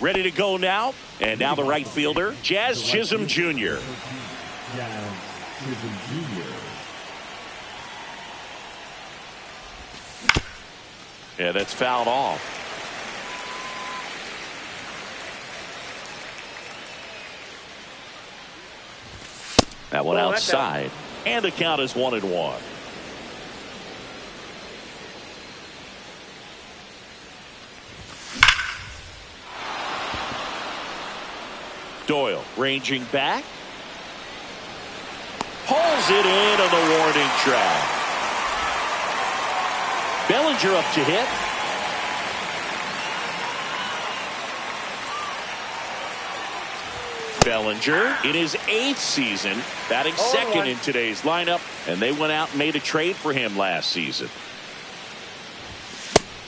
Ready to go now. And now the right fielder, Jazz Chisholm Jr. Jazz Chisholm Jr. Yeah, that's fouled off. That one outside. And the count is 1-1. Doyle ranging back. Pulls it in on the warning track. Bellinger up to hit. Bellinger in his 8th season, batting second in today's lineup, and they went out and made a trade for him last season.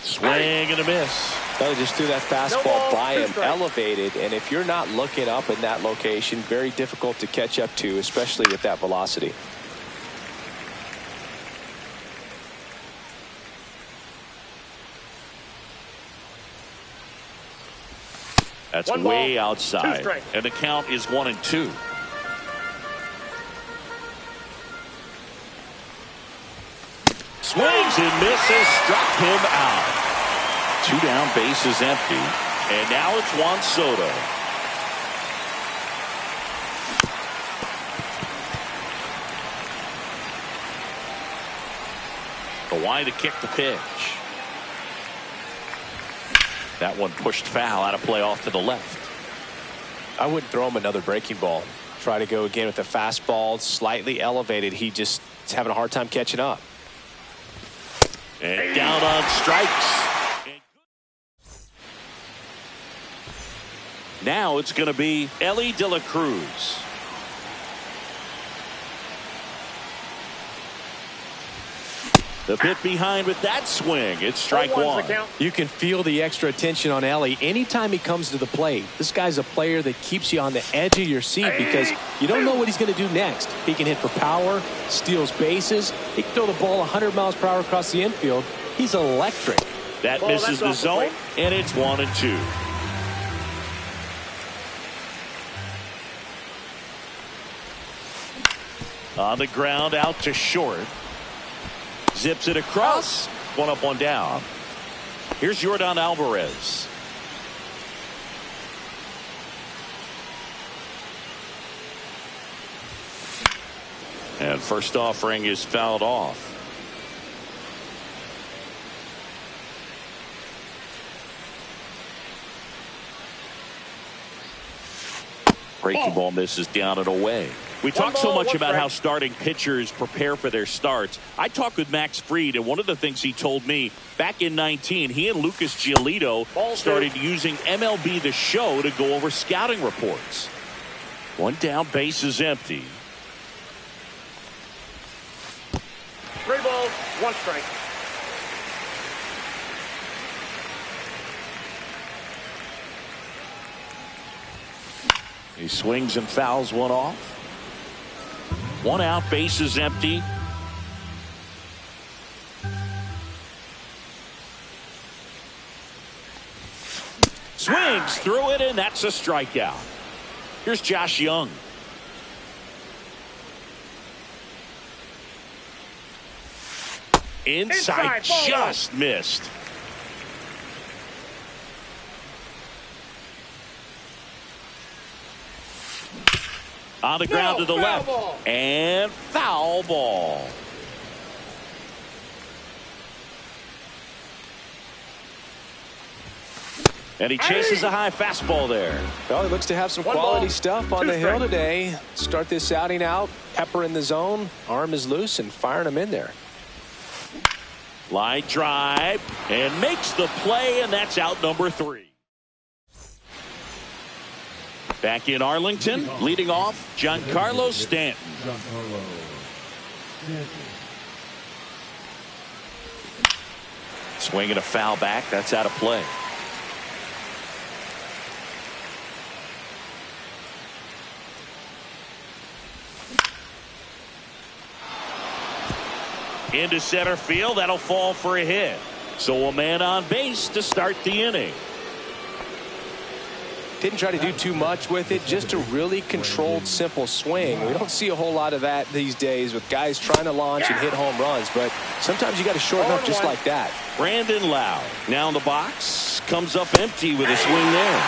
Swing and a miss. They just threw that fastball by him, elevated, and if you're not looking up in that location, very difficult to catch up to, especially with that velocity. That's way outside, and the count is 1-2. Swings and misses, struck him out. 2 down, bases empty, and now it's Juan Soto. Kawhi to kick the pitch. That one pushed foul, out of play off to the left. I wouldn't throw him another breaking ball. Try to go again with the fastball, slightly elevated. He just is having a hard time catching up. And down on strikes. Now it's going to be Elly De La Cruz. The pit behind with that swing. It's strike one. You can feel the extra attention on Elly anytime he comes to the plate. This guy's a player that keeps you on the edge of your seat because you don't know what he's going to do next. He can hit for power, steals bases. He can throw the ball 100 miles per hour across the infield. He's electric. That misses the zone, and it's 1-2. On the ground, out to short. Zips it across. 1 up, 1 down. Here's Yordan Alvarez. And first offering is fouled off. Breaking ball misses down and away. We talk so much about how starting pitchers prepare for their starts. I talked with Max Fried, and one of the things he told me back in 19, he and Lucas Giolito started using MLB The Show to go over scouting reports. 1 down, base is empty. 3 balls, 1 strike. He swings and fouls one off. 1 out, base is empty. Swings through it, and that's a strikeout. Here's Josh Young. Inside just missed. On the ground to the left. And foul ball. And he chases a high fastball there. Well, he looks to have some quality stuff on the hill today. Start this outing out. Pepper in the zone. Arm is loose and firing him in there. Line drive. And makes the play, and that's out number 3. Back in Arlington, leading off, Giancarlo Stanton. Swinging a foul back, that's out of play. Into center field, that'll fall for a hit. So a man on base to start the inning. Didn't try to do too much with it, just a really controlled, simple swing. We don't see a whole lot of that these days with guys trying to launch and hit home runs, but sometimes you got to shorten up just like that. Brandon Lowe now in the box, comes up empty with a swing there.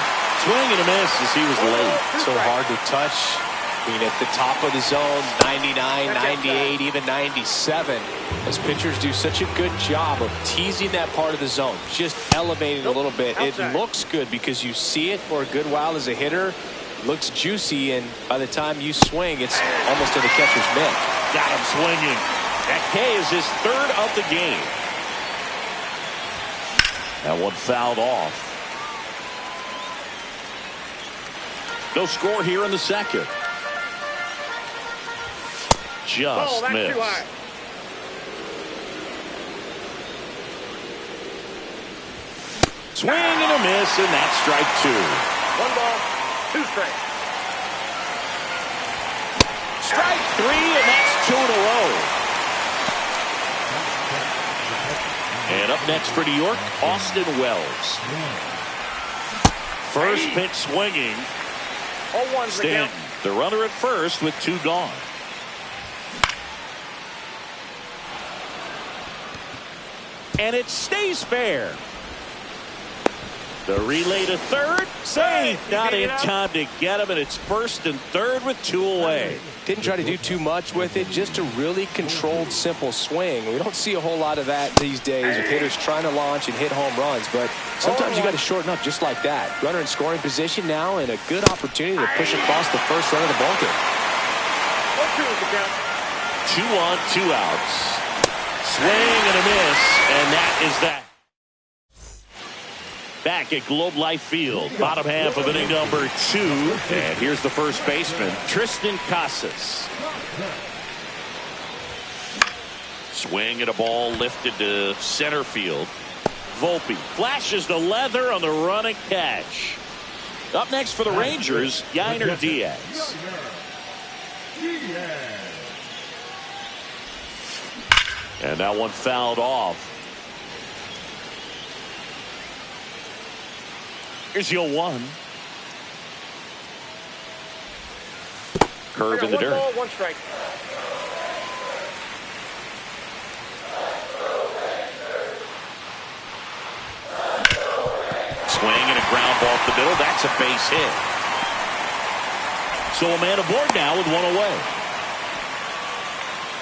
Swing and a miss as he was late. So hard to touch. I mean, at the top of the zone, 99, 98, even 97, as pitchers do such a good job of teasing that part of the zone, just elevating a little bit. It looks good because you see it for a good while as a hitter. Looks juicy, and by the time you swing, it's almost in the catcher's mitt. Got him swinging. That K is his third of the game. That one fouled off. No score here in the second. Just missed. Too high. Swing and a miss, and that's strike two. 1 ball, 2 strikes. Strike three, and that's 2 in a row. And up next for New York, Austin Wells. First pitch swinging. 0-1's the count. Stanton, the runner at first with 2 gone. And it stays fair. The relay to third. Safe. Not in time to get him, and it's first and third with 2 away. Didn't try to do too much with it, just a really controlled, simple swing. We don't see a whole lot of that these days with hitters trying to launch and hit home runs, but sometimes you got to shorten up just like that. Runner in scoring position now, and a good opportunity to push across the first run of the ballgame. 1-2 is the count. 2 on, 2 outs. Swing and a miss, and that is that. Back at Globe Life Field, bottom half of inning number 2. And here's the first baseman, Tristan Casas. Swing and a ball lifted to center field. Volpe flashes the leather on the run and catch. Up next for the Rangers, Yainer Diaz. And that one fouled off. Here's your 1. Curve in the dirt. 1 ball, 1 strike. Swing and a ground ball up the middle. That's a base hit. So a man aboard now with 1 away.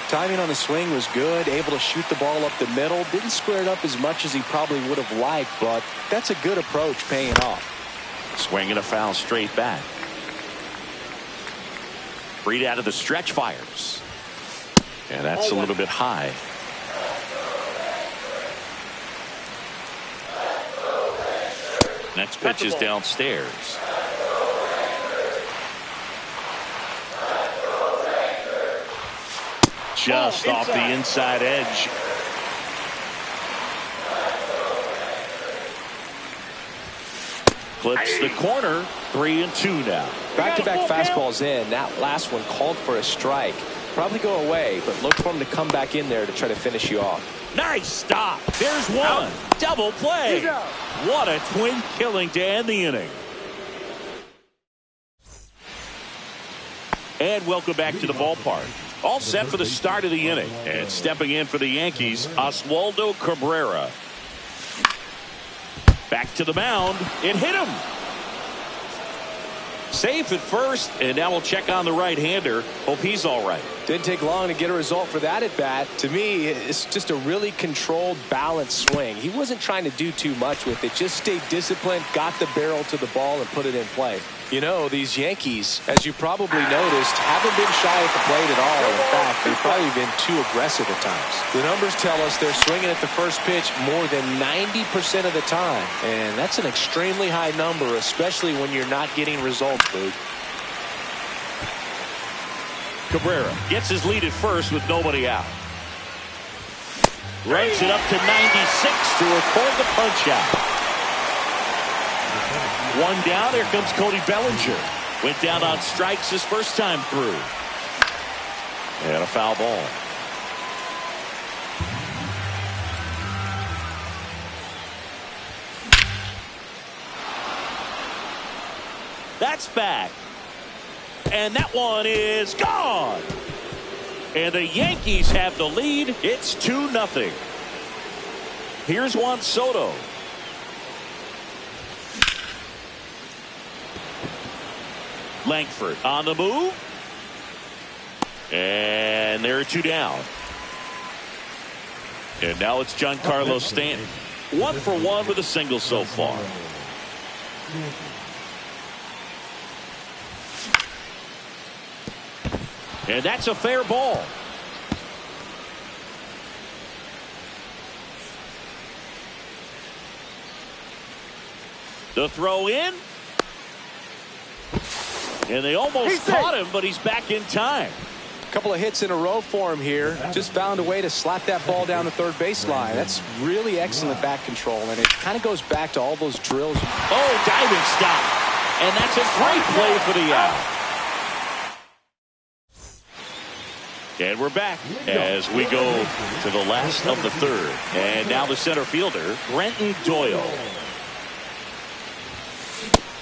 Timing on the swing was good, able to shoot the ball up the middle. Didn't square it up as much as he probably would have liked, but that's a good approach paying off. Swing and a foul straight back. Freed out of the stretch fires. And that's a little bit high. Next pitch is downstairs. Just off the inside edge. Clips the corner. 3-2 now. Back-to-back fastballs in. That last one called for a strike. Probably go away, but look for him to come back in there to try to finish you off. Nice stop. There's one. Double play. What a twin killing to end the inning. And welcome back to the ballpark. All set for the start of the inning. And stepping in for the Yankees, Oswaldo Cabrera. Back to the mound. It hit him. Safe at first, and now we'll check on the right-hander. Hope he's all right. Didn't take long to get a result for that at bat. To me, it's just a really controlled, balanced swing. He wasn't trying to do too much with it. Just stayed disciplined, got the barrel to the ball, and put it in play. You know, these Yankees, as you probably noticed, haven't been shy at the plate at all. In fact, they've probably been too aggressive at times. The numbers tell us they're swinging at the first pitch more than 90% of the time. And that's an extremely high number, especially when you're not getting results, Luke. Cabrera gets his lead at first with nobody out. Runs it up to 96 to record the punch out. One down. Here comes Cody Bellinger. Went down on strikes his first time through. And a foul ball. That's back. And that one is gone. And the Yankees have the lead. It's 2-0. Here's Juan Soto. Langford on the move. And there are 2 down. And now it's Giancarlo Stanton. 1 for 1 with a single so far. And that's a fair ball. The throw in. And they almost caught him, but he's back in time. A couple of hits in a row for him here. Just found a way to slap that ball down the third baseline. That's really excellent bat control, and it kind of goes back to all those drills. Oh, diving stop. And that's a great play for the out. And we're back as we go to the last of the third. And now the center fielder, Brenton Doyle.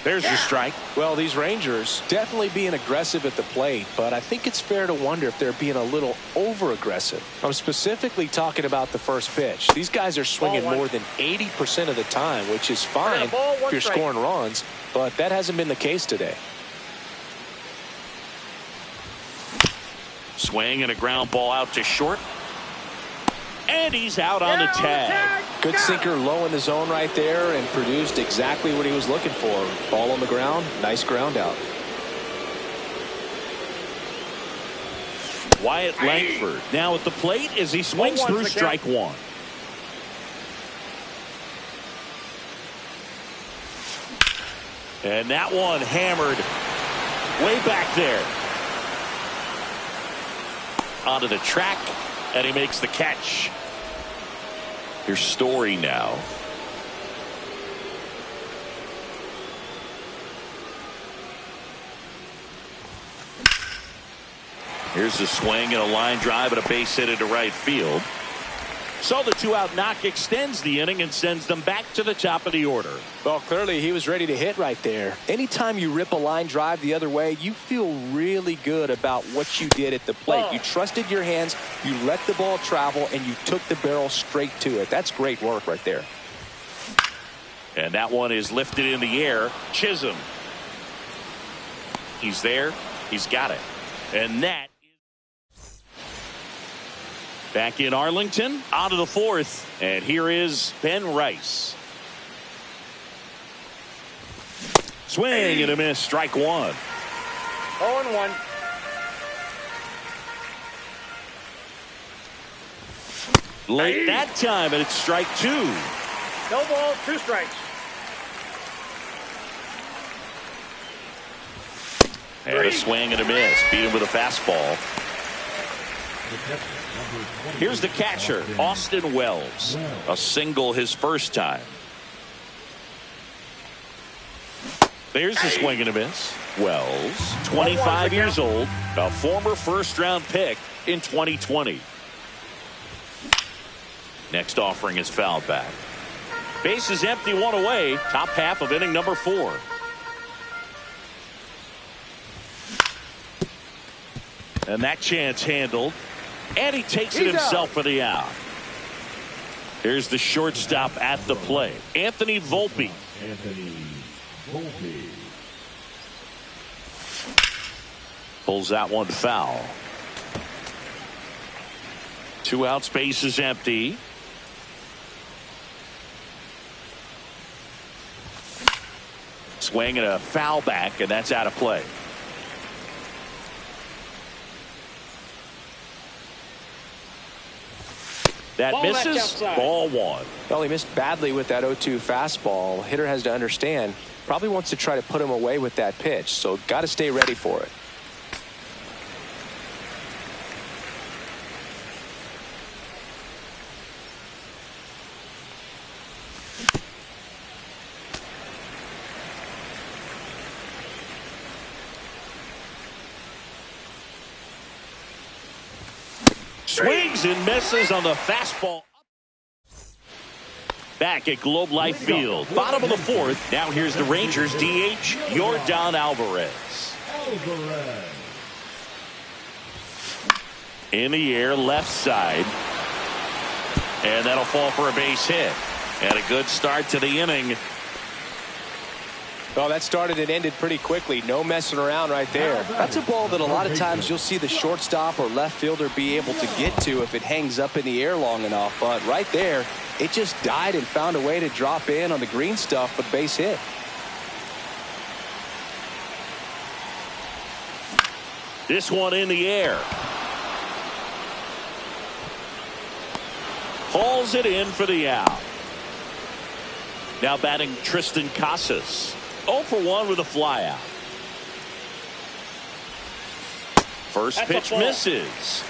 There's your strike. Well, these Rangers definitely being aggressive at the plate, but I think it's fair to wonder if they're being a little over-aggressive. I'm specifically talking about the first pitch. These guys are swinging more than 80% of the time, which is fine if you're scoring runs, but that hasn't been the case today. Swing and a ground ball out to short. And he's out on the tag. Good sinker low in the zone right there and produced exactly what he was looking for. Ball on the ground, nice ground out. Wyatt Langford now at the plate as he swings through strike 1. And that one hammered way back there. Onto the track, and he makes the catch. Here's Story now. Here's the swing and a line drive and a base hit into right field. So the 2-out knock extends the inning and sends them back to the top of the order. Well, clearly he was ready to hit right there. Anytime you rip a line drive the other way, you feel really good about what you did at the plate. You trusted your hands, you let the ball travel, and you took the barrel straight to it. That's great work right there. And that one is lifted in the air. Chisholm. He's there. He's got it. And that back in Arlington, out of the fourth, and here is Ben Rice. Swing and a miss, strike 1. 0-1. Late that time, and it's strike 2. No ball, 2 strikes. And a swing and a miss, beat him with a fastball. Here's the catcher, Austin Wells. A single his first time. There's the swing and a miss. Wells, 25 years old, a former first-round pick in 2020. Next offering is fouled back. Base is empty, 1 away. Top half of inning number 4. And that chance handled. And he takes it himself for the out. Here's the shortstop at the plate, Anthony Volpe. Pulls that one foul. 2 outs, base is empty. Swing and a foul back, and that's out of play. That misses. Ball 1. Well, he missed badly with that 0-2 fastball. Hitter has to understand, probably wants to try to put him away with that pitch, so got to stay ready for it. Swings and misses on the fastball. Back at Globe Life Field, bottom of the fourth. Now here's the Rangers DH, Yordan Alvarez. In the air, left side. And that'll fall for a base hit. And a good start to the inning. Well, that started and ended pretty quickly. No messing around right there. That's a ball that a lot of times you'll see the shortstop or left fielder be able to get to if it hangs up in the air long enough. But right there, it just died and found a way to drop in on the green stuff for the base hit. This one in the air. Hauls it in for the out. Now batting Tristan Casas. 0 for 1 with a flyout. First pitch misses.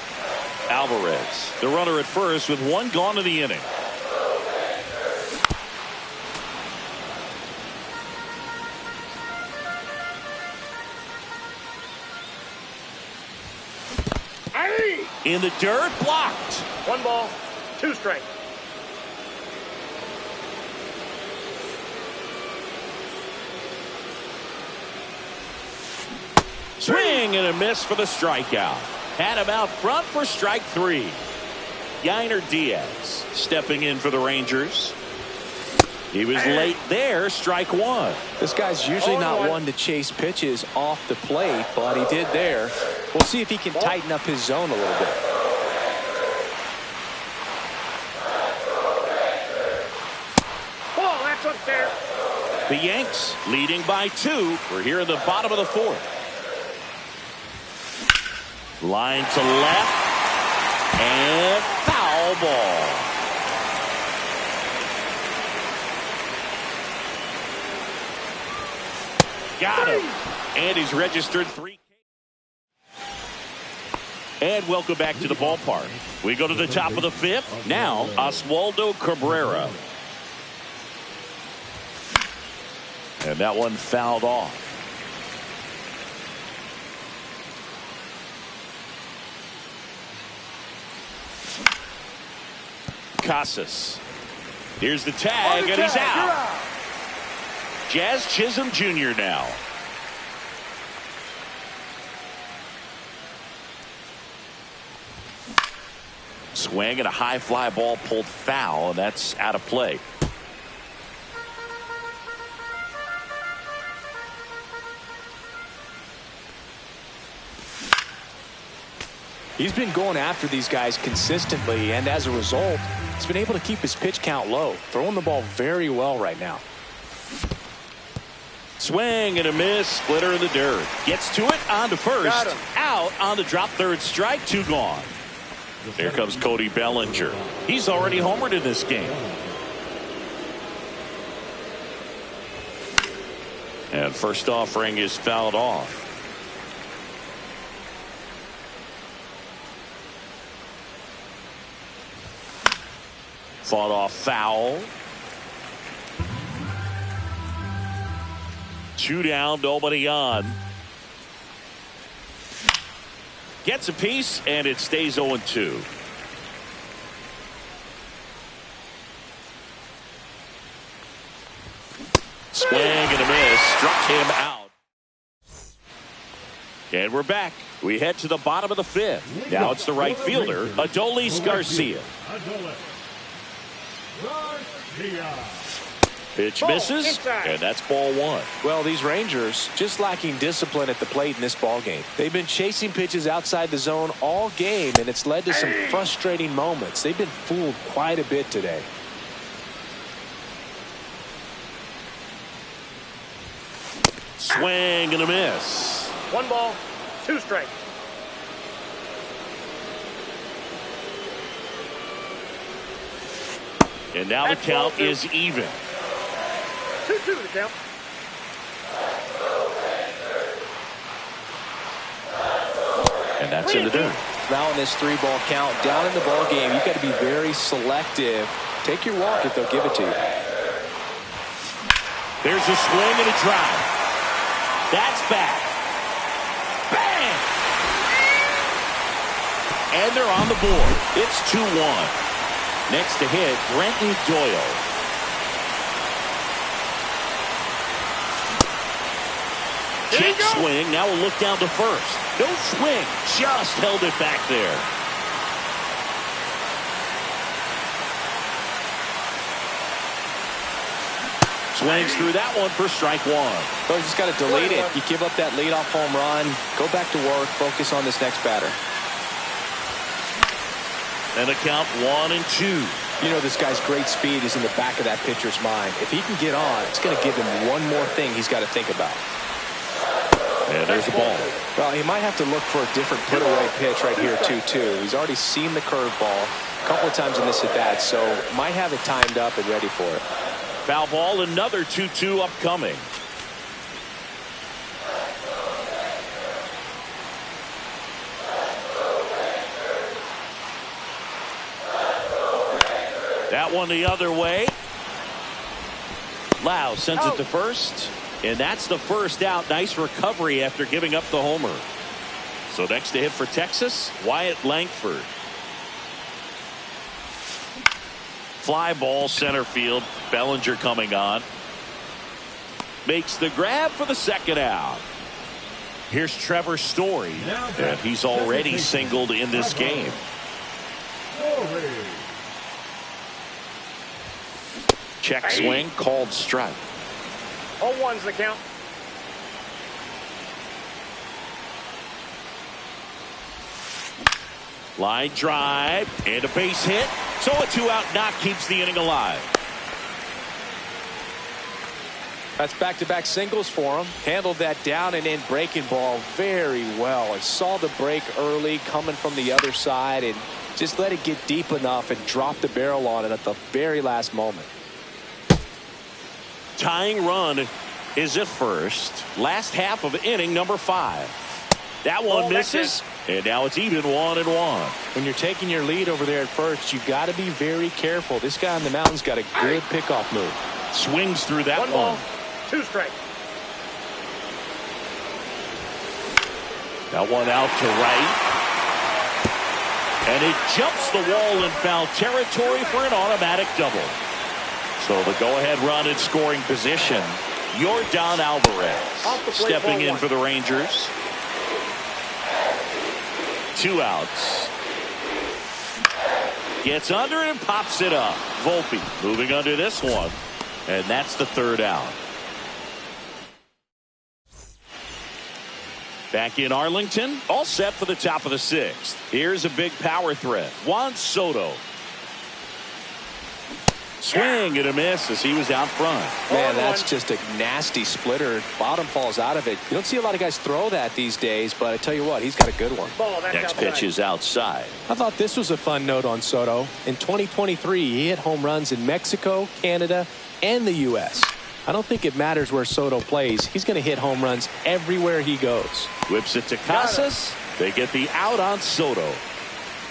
Alvarez, the runner at first with one gone in the inning. In the dirt, blocked. 1 ball, 2 strikes. Swing and a miss for the strikeout. Had him out front for strike 3. Yainer Diaz stepping in for the Rangers. He was late there, strike 1. This guy's usually not one to chase pitches off the plate, but he did there. We'll see if he can tighten up his zone a little bit. Ball, that's unfair. The Yanks leading by 2. We're here in the bottom of the fourth. Line to left. And foul ball. Got him. And he's registered 3. And welcome back to the ballpark. We go to the top of the 5th. Now, Oswaldo Cabrera. And that one fouled off. Casas. Here's the tag, and he's out. Jazz Chisholm Jr. now. Swing and a high fly ball pulled foul, and that's out of play. He's been going after these guys consistently, and as a result, he's been able to keep his pitch count low, throwing the ball very well right now. Swing and a miss, splitter in the dirt. Gets to it, on to first. Out on the drop third strike, 2 gone. Here comes Cody Bellinger. He's already homered in this game. And first offering is fouled off. Fought off foul. 2 down, nobody on. Gets a piece, and it stays 0-2. Swing and a miss. Struck him out. And we're back. We head to the bottom of the 5th. Now it's the right fielder, Adolis Garcia. Pitch misses, and that's ball 1. Well, these Rangers just lacking discipline at the plate in this ball game. They've been chasing pitches outside the zone all game, and it's led to some frustrating moments. They've been fooled quite a bit today. Swing and a miss. 1 ball, 2 strikes. And now the count is even. 2-2 the count. And that's in the dirt. Now in this 3-ball count, down in the ball game, you've got to be very selective. Take your walk if they'll give it to you. There's a swing and a drive. That's back. Bang! And they're on the board. It's 2-1. Next to hit, Brenton Doyle. Check swing. Now we'll look down to first. No swing. Just held it back there. Swings through that one for strike one. So you just got to delete it. You give up that leadoff home run. Go back to work. Focus on this next batter. And a count 1-2. You know this guy's great speed is in the back of that pitcher's mind. If he can get on, it's going to give him one more thing he's got to think about. And there's the ball. Well, he might have to look for a different put-away pitch right here, 2-2. He's already seen the curveball a couple of times in this at-bat, so might have it timed up and ready for it. Foul ball, another 2-2 upcoming. That one the other way. Lau sends it to first. And that's the first out. Nice recovery after giving up the homer. So next to hit for Texas, Wyatt Langford. Fly ball center field. Bellinger coming on. Makes the grab for the second out. Here's Trevor Story. And he's already singled in this game. Check swing, called strike. 0-1's the count. Line drive and a base hit. So a 2-out knock keeps the inning alive. That's back-to-back singles for him. Handled that down and in breaking ball very well. He saw the break early coming from the other side and just let it get deep enough and drop the barrel on it at the very last moment. Tying run is at first. Last half of inning number 5. That one misses. And now it's even 1-1. When you're taking your lead over there at first, you've got to be very careful. This guy on the mound's got a good pickoff move. Swings through that one. 1 ball, 2 strikes. That one out to right. And it jumps the wall in foul territory for an automatic double. So the go-ahead run in scoring position. Yordan Alvarez stepping in for the Rangers. 2 outs. Gets under it and pops it up. Volpe moving under this one. And that's the 3rd out. Back in Arlington. All set for the top of the 6th. Here's a big power threat. Juan Soto. Swing and a miss as he was out front. Man, that's just a nasty splitter. Bottom falls out of it. You don't see a lot of guys throw that these days, but I tell you what, he's got a good one. Next pitch is outside. I thought this was a fun note on Soto. In 2023, he hit home runs in Mexico, Canada, and the U.S. I don't think it matters where Soto plays. He's going to hit home runs everywhere he goes. Whips it to Casas. They get the out on Soto.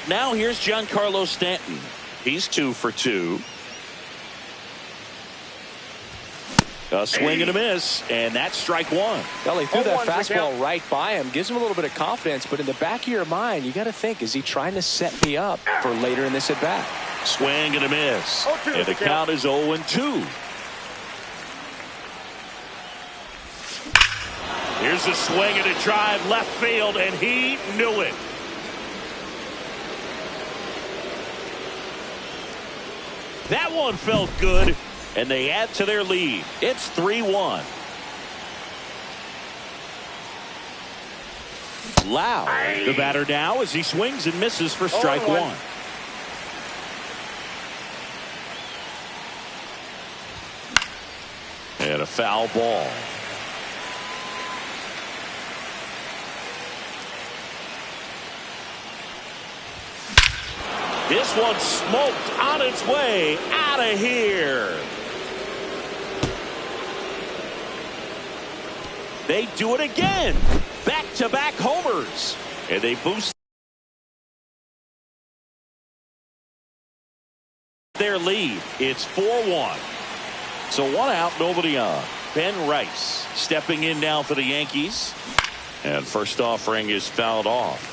Now here's Giancarlo Stanton. He's 2 for 2. A swing and a miss, and that's strike 1. Well, he threw that fastball right by him. Gives him a little bit of confidence, but in the back of your mind, you got to think, is he trying to set me up for later in this at-bat? Swing and a miss. And the count is 0-2. Here's a swing and a drive left field, and he knew it. That one felt good. And they add to their lead. It's 3-1. Lau, the batter now as he swings and misses for strike 1. And a foul ball. This one smoked on its way out of here. They do it again. Back-to-back homers. And they boost their lead. It's 4-1. So 1 out, nobody on. Ben Rice stepping in now for the Yankees. And first offering is fouled off.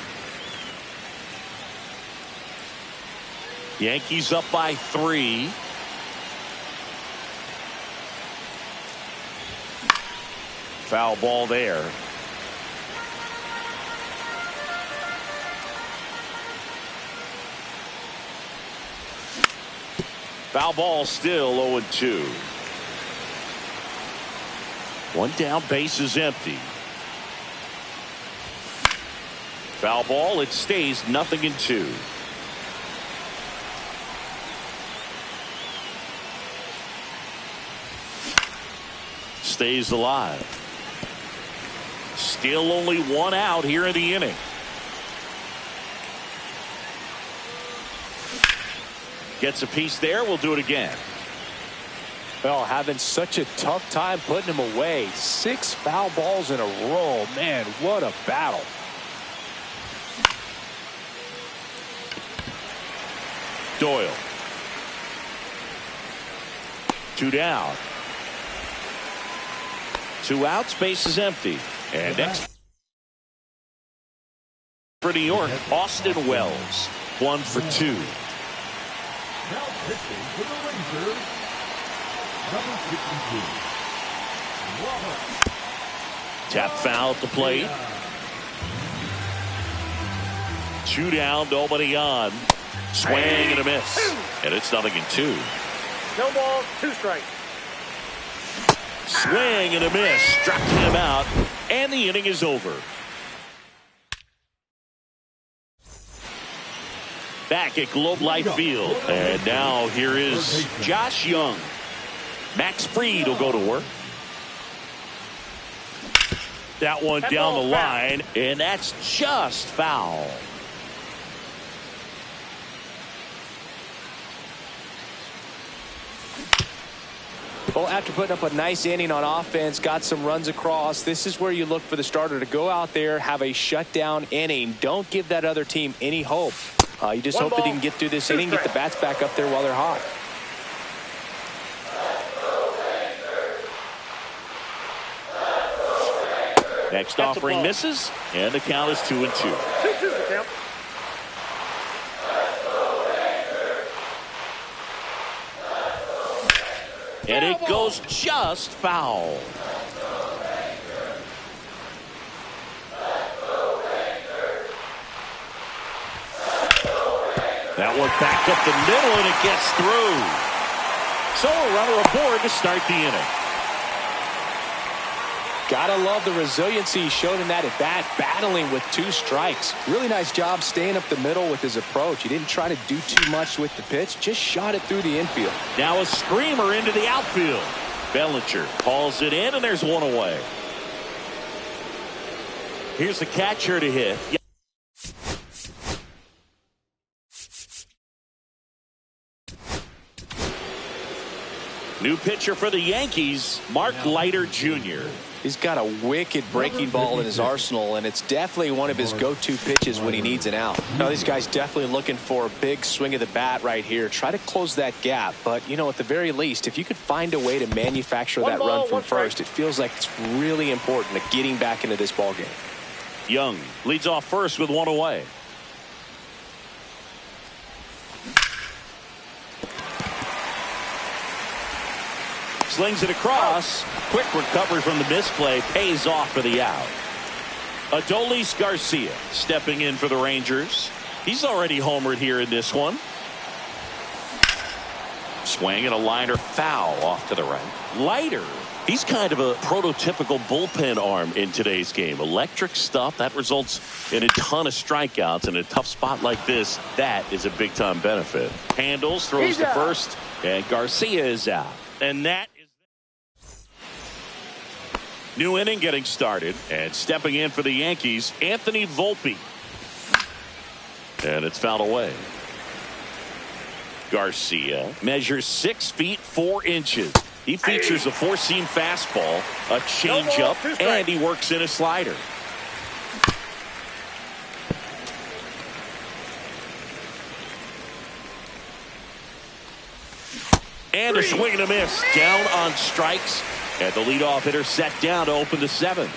Yankees up by 3. Foul ball there. Foul ball still 0-2. One down, base is empty. Foul ball, it stays 0-2. Stays alive. Still only one out here in the inning. Gets a piece there. We'll do it again. Well, having such a tough time putting him away. 6 foul balls in a row. Man, what a battle. Doyle. 2 down. 2 outs. Base is empty. And next for New York, Austin Wells. 1 for 2. Now pitching for the Rangers, number 52, Robert. Tap foul at the plate. 2 down, nobody on. Swing and a miss. And it's 0-2. No ball, 2 strikes. Swing and a miss. Struck him out. And the inning is over. Back at Globe Life Field. And now here is Josh Young. Max Fried will go to work. That one down the line. And that's just foul. Well, after putting up a nice inning on offense, got some runs across, this is where you look for the starter to go out there, have a shutdown inning. Don't give that other team any hope. You just hope that he can get through this inning, get the bats back up there while they're hot. Next offering misses, and the count is 2-2. 2-2 the count. And it goes just foul. That one back up the middle, and it gets through. So a runner aboard to start the inning. Gotta love the resiliency he showed in that at bat, battling with 2 strikes. Really nice job staying up the middle with his approach. He didn't try to do too much with the pitch, just shot it through the infield. Now a screamer into the outfield. Bellinger calls it in, and there's one away. Here's the catcher to hit. New pitcher for the Yankees, Mark Leiter Jr. He's got a wicked breaking ball in his arsenal, and it's definitely one of his go-to pitches when he needs an out. Now, these guys definitely looking for a big swing of the bat right here. Try to close that gap, but, you know, at the very least, if you could find a way to manufacture that run from first, it feels like it's really important to getting back into this ball game. Young leads off first with 1 away. Slings it across. Quick recovery from the misplay. Pays off for the out. Adolis Garcia stepping in for the Rangers. He's already homered here in this one. Swing and a liner foul off to the right. Leiter. He's kind of a prototypical bullpen arm in today's game. Electric stuff that results in a ton of strikeouts in a tough spot like this. That is a big time benefit. Handles, throws to first, and Garcia is out. And that is new inning getting started, and stepping in for the Yankees, Anthony Volpe. And it's fouled away. Garcia measures 6 feet 4 inches. He features a 4-seam fastball, a changeup, and he works in a slider. And a swing and a miss. Down on strikes. And the leadoff hitter set down to open the 7th.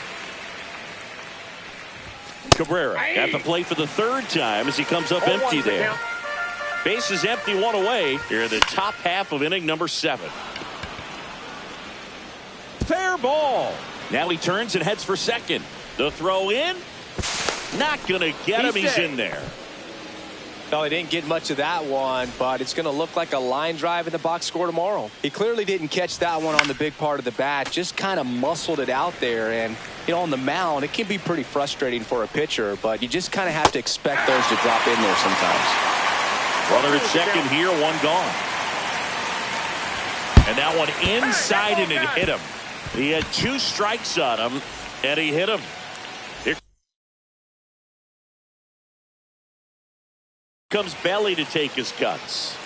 Cabrera at the plate for the 3rd time as he comes up empty there. Base is empty, 1 away here in the top half of inning number 7. Fair ball. Now he turns and heads for second. The throw in. Not going to get him. He's in there. Well, he didn't get much of that one, but it's going to look like a line drive in the box score tomorrow. He clearly didn't catch that one on the big part of the bat, just kind of muscled it out there. And, you know, on the mound, it can be pretty frustrating for a pitcher, but you just kind of have to expect those to drop in there sometimes. Runner at second here, one gone. And that one inside, and it hit him. He had 2 strikes on him, and he hit him. Here comes Belly to take his cuts.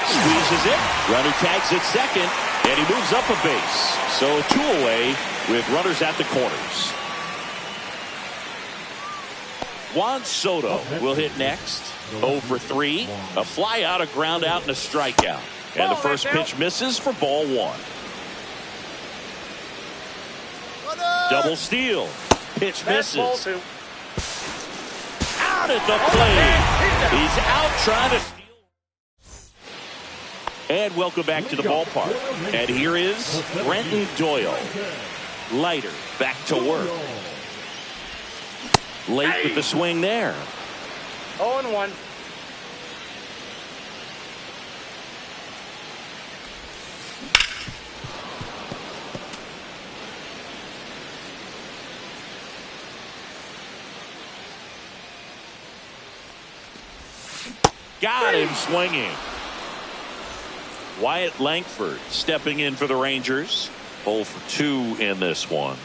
Squeezes it. Runner tags at second, and he moves up a base. So 2 away with runners at the corners. Juan Soto will hit next. 0 for 3. A fly out, a ground out, and a strikeout. And the first pitch misses for ball 1. Double steal. Pitch misses. Out at the plate. He's out trying to steal. And welcome back to the ballpark. And here is Brenton Doyle. Leiter back to work. Late with the swing there. 0-1. Got him swinging. Wyatt Langford stepping in for the Rangers. 0 for 2 in this one.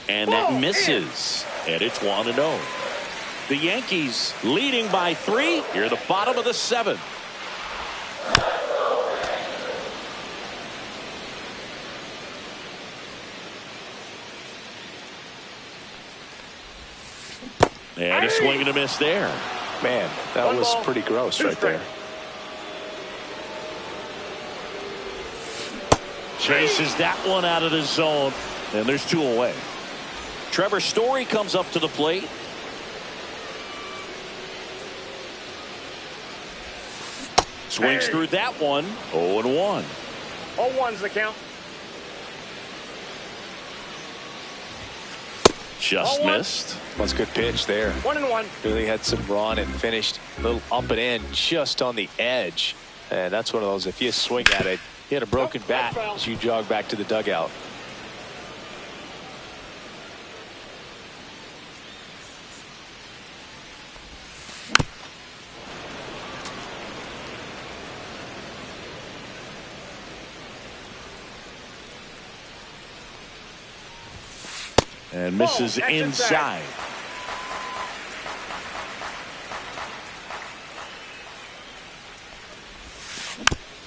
And that misses. And it's 1-0. The Yankees leading by 3 here at the bottom of the 7th. And a swing and a miss there. Man, that was pretty gross right there. Chases that one out of the zone. And there's 2 away. Trevor Story comes up to the plate. Swings through that one. 0-1. 0-1's the count. Just missed. That's a good pitch there. 1-1. Really had some run and finished a little up and in just on the edge. And that's one of those, if you swing at it, you had a broken bat as you jog back to the dugout. And misses inside.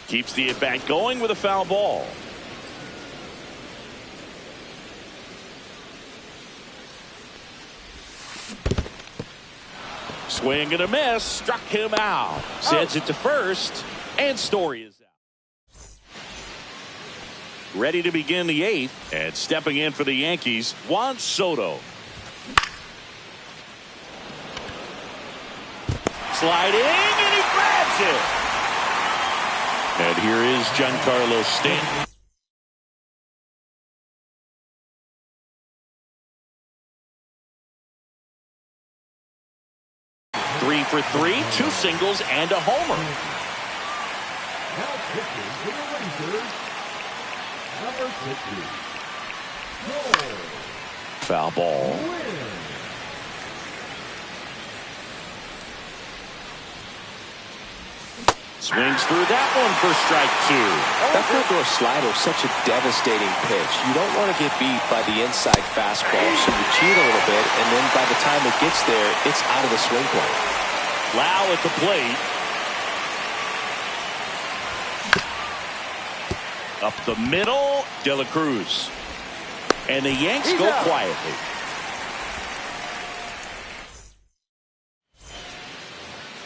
Keeps the at-bat going with a foul ball. Swing and a miss. Struck him out. Sends it to first. And Story is out. Ready to begin the 8th. And stepping in for the Yankees, Juan Soto. Sliding, and he grabs it. And here is Giancarlo Stanton. Three for 3, 2 singles, and a homer. Now pitching to the Rangers, number 50, Joel Foul ball. Wynn. Swings through that one for strike 2. That four-door slider is such a devastating pitch. You don't want to get beat by the inside fastball, so you cheat a little bit, and then by the time it gets there, it's out of the swing plane. Lau at the plate. Up the middle, De La Cruz. And the Yanks go quietly.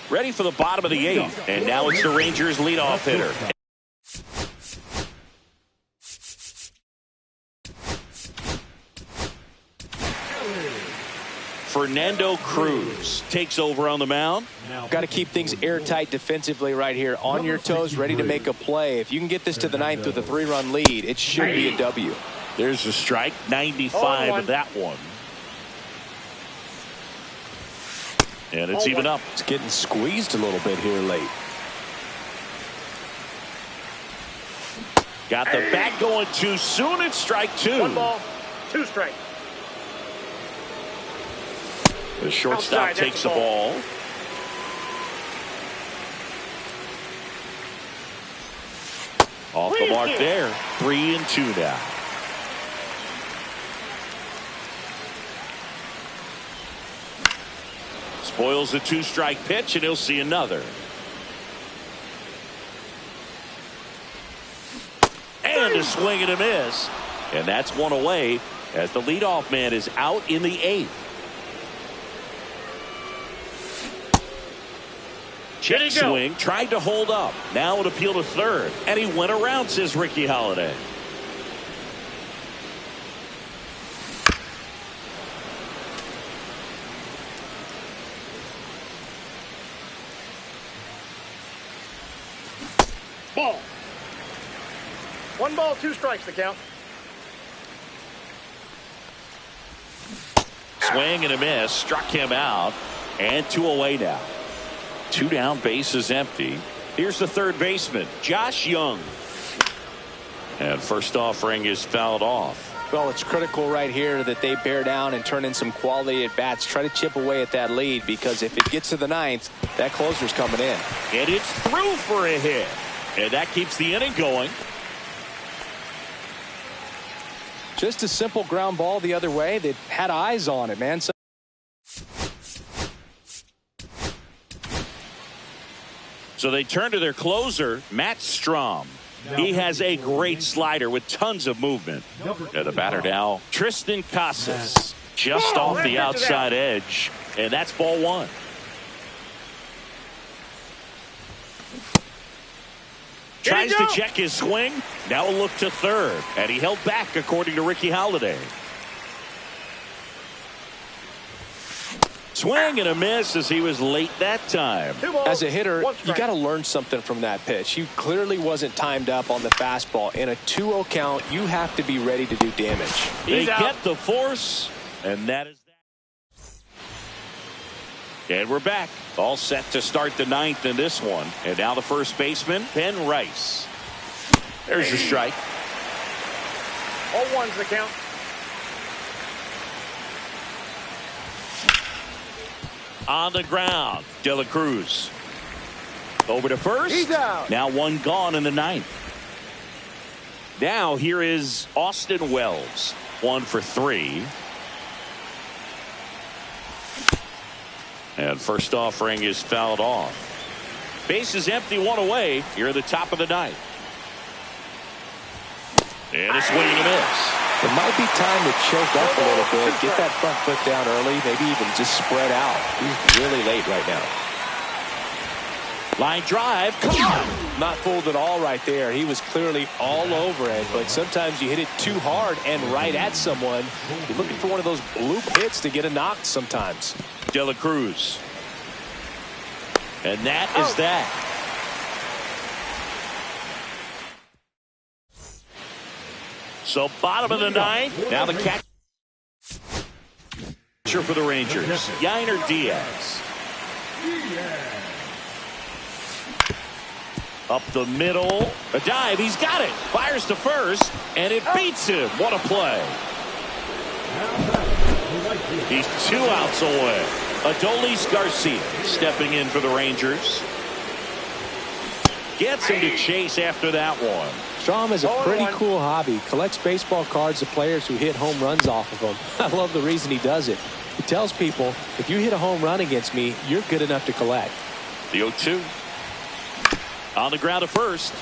Ready for the bottom of the 8th. And now it's the Rangers leadoff hitter. Fernando Cruz takes over on the mound. Got to keep things airtight defensively right here. On your toes, ready to make a play. If you can get this to the ninth with a 3-run lead, it should be a W. There's a strike. 95 of that one. And it's even up. It's getting squeezed a little bit here late. Got the bat going too soon. It's strike 2. 1 ball, 2 strikes. The shortstop takes the ball. Off the mark there. 3-2 now. Spoils the 2-strike pitch, and he'll see another. And a swing and a miss. And that's one away as the leadoff man is out in the 8th. Check swing, tried to hold up. Now an appeal to third. And he went around, says Ricky Holiday. Ball. 1 ball, 2 strikes the count. Swing and a miss. Struck him out. And 2 away now. 2 down, base is empty. Here's the third baseman, Josh Young. And first offering is fouled off. Well, it's critical right here that they bear down and turn in some quality at bats. Try to chip away at that lead, because if it gets to the 9th, that closer's coming in. And it's through for a hit. And that keeps the inning going. Just a simple ground ball the other way. They had eyes on it, man. So they turn to their closer, Matt Strahm. He has a great slider with tons of movement. And the batter now, Tristan Casas, just off the outside edge. And that's ball 1. Tries to check his swing. Now a look to third. And he held back, according to Ricky Holiday. Swing and a miss as he was late that time. As a hitter, you got to learn something from that pitch. He clearly wasn't timed up on the fastball. In a 2-0 count, you have to be ready to do damage. They get the force, and that is that. And we're back. All set to start the 9th in this one. And now the first baseman, Ben Rice. There's your strike. 0-1's the count. On the ground, De La Cruz. Over to first. He's out. Now 1 gone in the 9th. Now here is Austin Wells. 1 for 3. And first offering is fouled off. Base is empty, 1 away. You're at the top of the 9th. And a swing and a miss. It might be time to choke up a little bit, get that front foot down early, maybe even just spread out. He's really late right now. Line drive, come Not fooled at all right there. He was clearly all over it, but sometimes you hit it too hard and right at someone. You're looking for one of those bloop hits to get a knock sometimes. De La Cruz. And that is that. So bottom of the 9th. Now the catcher for the Rangers, Yainer Diaz. Up the middle. A dive. He's got it. Fires to first. And it beats him. What a play. He's 2 outs away. Adolis Garcia stepping in for the Rangers. Gets him to chase after that one. Strahm has a pretty cool hobby. Collects baseball cards of players who hit home runs off of him. I love the reason he does it. He tells people, if you hit a home run against me, you're good enough to collect. The 0-2. On the ground at first.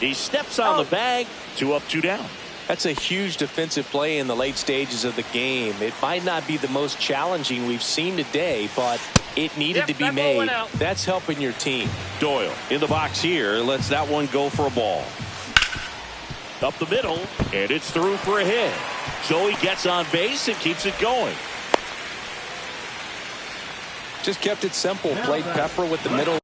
He steps on the bag. 2 up, 2 down. That's a huge defensive play in the late stages of the game. It might not be the most challenging we've seen today, but it needed to be made. That's helping your team. Doyle in the box here. Lets that one go for a ball. Up the middle, and it's through for a hit. So he gets on base and keeps it going. Just kept it simple. Played Pepper with the middle.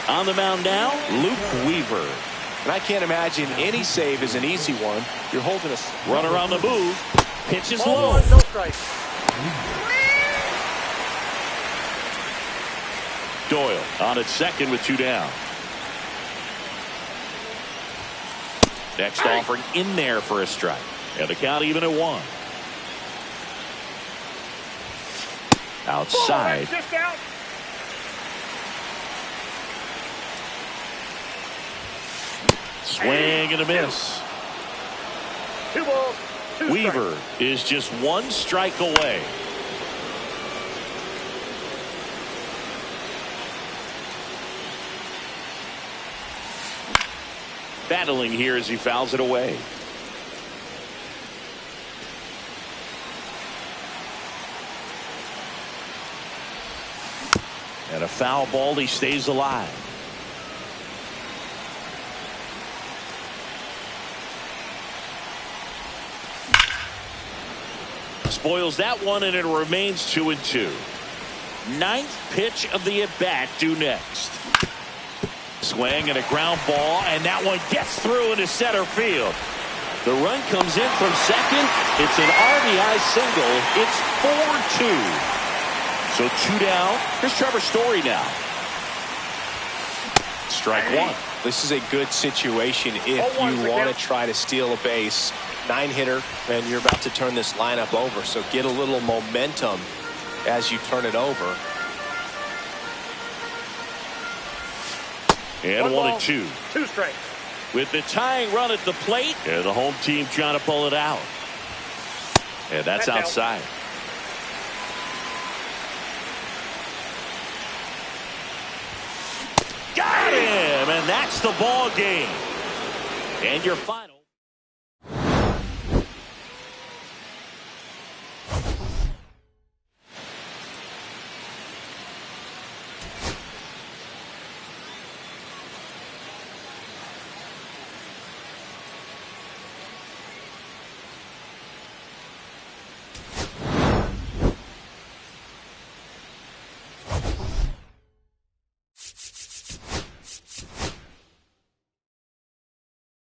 On the mound now, Luke Weaver. And I can't imagine any save is an easy one. You're holding a Runner on the move. Pitch is Ball low. one, no strike. Doyle on at second with 2 down. Next offering in there for a strike. And the count even at 1. Outside. Just out. Swing and a miss. 2 balls, 2 Weaver is just 1 strike away. Battling here as he fouls it away. And a foul ball, he stays alive. Spoils that one, and it remains 2-2. 9th pitch of the at-bat due next. Swing and a ground ball, and that one gets through into center field. The run comes in from second. It's an RBI single. It's 4-2. So 2 down. Here's Trevor Story now. Strike 1. This is a good situation if you want to try to steal a base. 9-hitter, and you're about to turn this lineup over. So get a little momentum as you turn it over. And 1-2. 2 strikes. With the tying run at the plate, and the home team trying to pull it out. And that's outside. Got him, and that's the ball game. And your final.